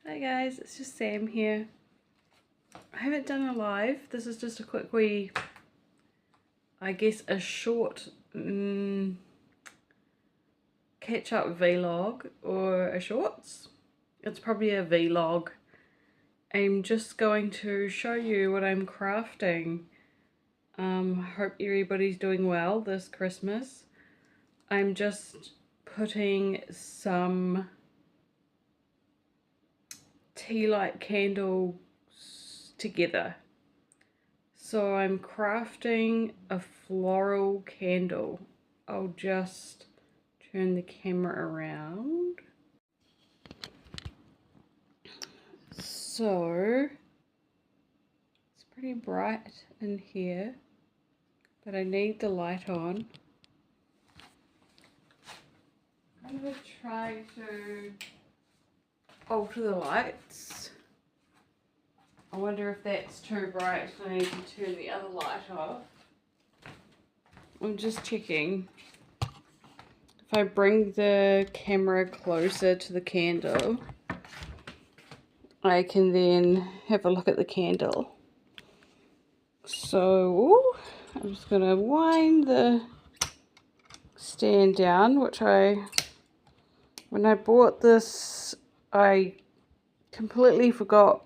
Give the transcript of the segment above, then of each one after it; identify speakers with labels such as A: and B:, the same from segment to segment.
A: Hi guys, it's just Sam here. I haven't done a live. This is just a quick wee, I guess a short catch up vlog or a shorts. It's probably a vlog. I'm just going to show you what I'm crafting. Hope everybody's doing well this Christmas. I'm just putting some tea light candles together. So I'm crafting a floral candle. I'll just turn the camera around. So it's pretty bright in here, but I need the light on. I'm going to try to alter the lights. I wonder if that's too bright. I need to turn the other light off. I'm just checking. If I bring the camera closer to the candle, I can then have a look at the candle. So I'm just going to wind the stand down, which when I bought this, I completely forgot.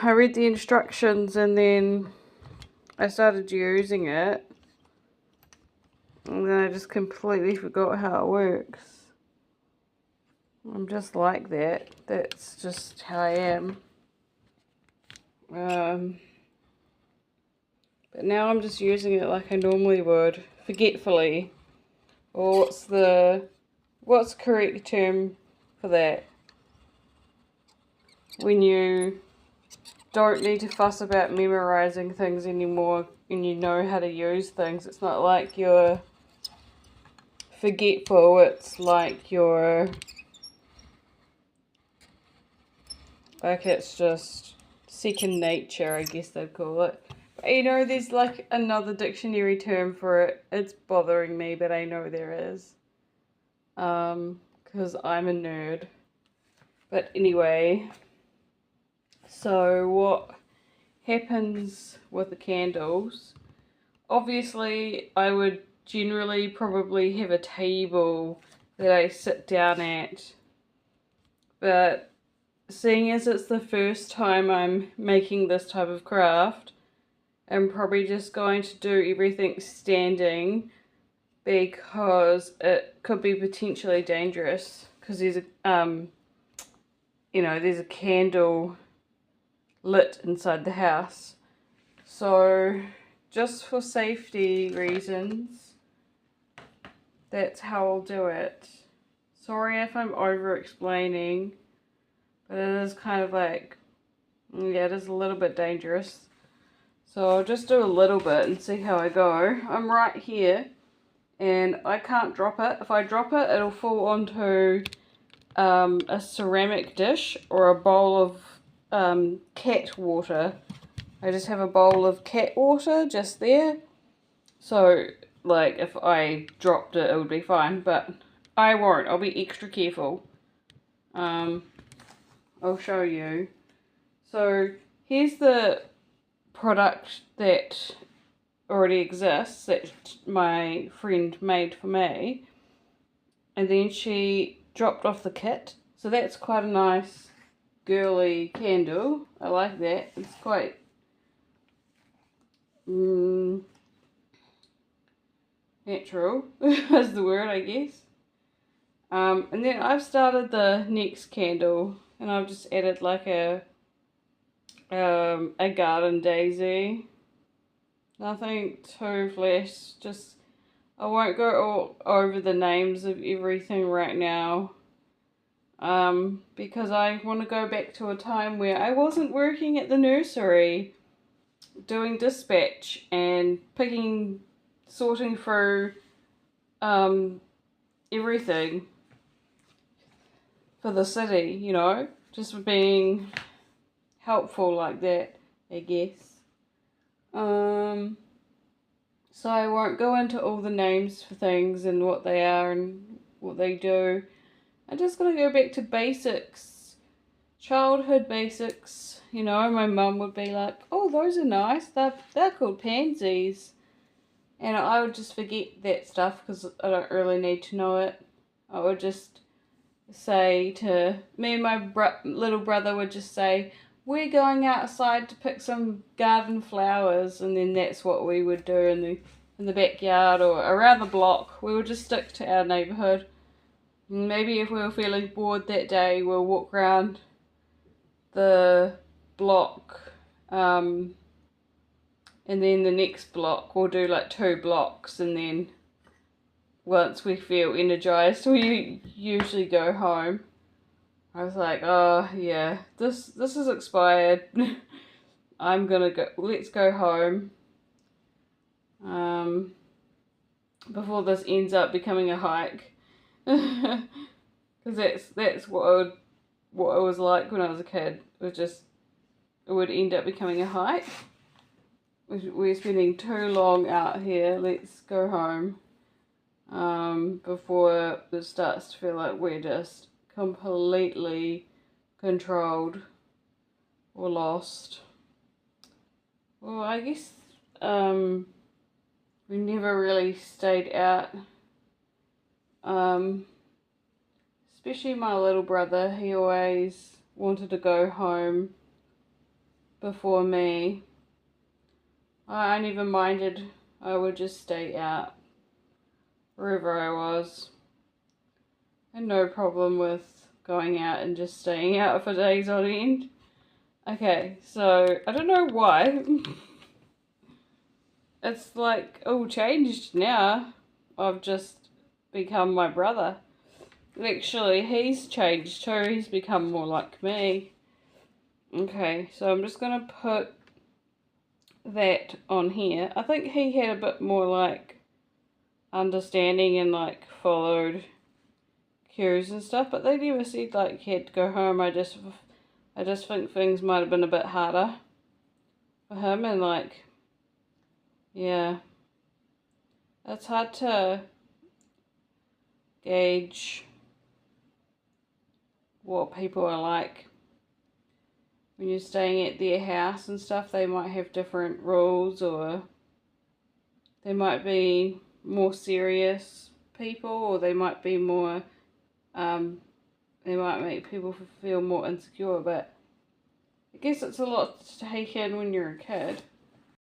A: I read the instructions and then I started using it, and then I just completely forgot how it works. I'm just like that. That's just how I am. But now I'm just using it like I normally would, forgetfully. Or what's the correct term for that? When you don't need to fuss about memorizing things anymore and you know how to use things. It's not like you're forgetful, it's like it's just second nature, I guess they'd call it. But you know, there's like another dictionary term for it. It's bothering me, but I know there is. Because I'm a nerd. But anyway, so what happens with the candles? Obviously, I would generally probably have a table that I sit down at, but seeing as it's the first time I'm making this type of craft, I'm probably just going to do everything standing because it could be potentially dangerous, because there's a there's a candle lit inside the house. So just for safety reasons, that's how I'll do it. Sorry if I'm over explaining, but it is kind of like, yeah, it is a little bit dangerous. So I'll just do a little bit and see how I go. I'm right here and I can't drop it. If I drop it, it'll fall onto a ceramic dish or a bowl of cat water. I just have a bowl of cat water just there. So, like, if I dropped it, it would be fine, but I won't. I'll be extra careful. I'll show you. So, here's the product that already exists that my friend made for me. And then she dropped off the kit. So that's quite a nice girly candle. I like that. It's quite natural is the word, I guess. And then I've started the next candle, and I've just added like a garden daisy. Nothing too flash. Just I won't go all over the names of everything right now. Because I want to go back to a time where I wasn't working at the nursery doing dispatch and sorting through everything for the city, you know, just being helpful like that, I guess. So I won't go into all the names for things and what they are and what they do. I'm just going to go back to basics, childhood basics. You know, my mum would be like, oh, those are nice, they're called pansies. And I would just forget that stuff because I don't really need to know it. I would just say to me and my little brother would just say, we're going outside to pick some garden flowers, and then that's what we would do in the backyard or around the block. We would just stick to our neighbourhood. Maybe if we were feeling bored that day, we'll walk around the block, and then the next block we'll do like 2 blocks, and then once we feel energized we usually go home. I was like, oh yeah, this is expired. I'm gonna go, let's go home before this ends up becoming a hike. Because that's what it was like when I was a kid. It would end up becoming a hike. We're spending too long out here, let's go home. Before it starts to feel like we're just completely controlled or lost. Well, I guess we never really stayed out. Especially my little brother, he always wanted to go home before me. I never minded, I would just stay out wherever I was. I had no problem with going out and just staying out for days on end. Okay, so I don't know why. It's like all changed now. I've just become my brother. Actually, he's changed too. He's become more like me. Okay, so I'm just going to put that on here. I think he had a bit more like understanding and like followed cues and stuff, but they never said like he had to go home. I just think things might have been a bit harder for him, and like, yeah, it's hard to gauge what people are like when you're staying at their house and stuff. They might have different rules, or they might be more serious people, or they might be more, they might make people feel more insecure, but I guess it's a lot to take in when you're a kid.